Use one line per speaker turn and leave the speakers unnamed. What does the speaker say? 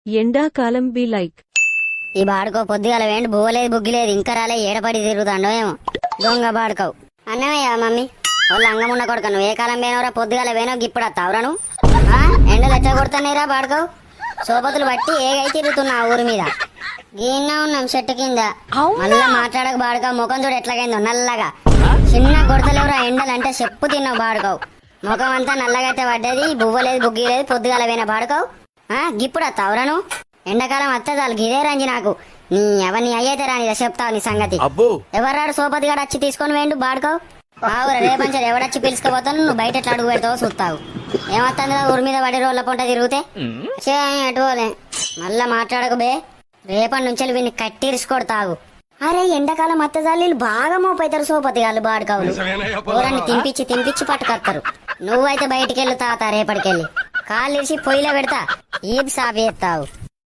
ఎండాకాలం be like.
ఈ బాడుకో పొద్దుగాల వేండి బువ్వలేదు బుగ్గిలేదు ఇంకా రాలే ఏడపడి తిరుగుతాండో ఏమో దొంగ బాడుకోవు అన్నమయ్యా మమ్మీ వాళ్ళు అంగమున్న కొడుక నువ్వు ఏ కాలం పోయినవరా పొద్దుగాల పోయినావు ఇప్పుడు వస్తావురా నువ్వు ఎండలు ఎట్లా కొడుతున్నాయిరా బాడుకోవు సోపతులు బట్టి ఏగై తిరుగుతున్నా ఊరి మీద గిన్న ఉన్నాం చెట్టు కింద మళ్ళా మాట్లాడక బాడుకోవు ముఖం చూడు ఎట్లాగైందో నల్లగా చిన్న కొడతలేవురా ఎండలు అంటే చెప్పు తిన్నావు బాడుకోవు ముఖం అంతా నల్లగా అయితే పడ్డది బువ్వలేదు బుగ్గి లేదు పొద్దుగాల పోయిన బాడుకోవు గిప్పుడు వస్తావురా నువ్వు ఎండాకాలం వస్తే చాలు గిదే రంజి నాకు నీ ఎవరిని అయ్యైతే రాని చెప్తావు నీ సంగతి ఎవరాడు సోపతి గారు వచ్చి తీసుకొని వేయండు బాడుకోవు ఆవురా రేపంచారు ఎవడొచ్చి పిలుచుకోపోతాను నువ్వు బయట ఎట్లా అడుగు పెడతావో చూస్తావు ఏమొస్తుంది ఊరి మీద పడి రోడ్ల పొంట తిరిగితే అటువలే మళ్ళా మాట్లాడకు బే రేపటి నుంచి వీడిని కట్టిరుచుకొడతావు అరే ఎండాకాలం అత్తజాలు బాగా మోపైతారు సోపతి గారు బాడుకోవులు ఊరని తింపిచ్చి పట్టుకొస్తారు నువ్వైతే బయటికి వెళ్ళు తాత రేపటికెళ్ళి కాళ్ళు ఇరిచి పొయ్యిలో పెడతా ఈ సాపి ఎత్తావు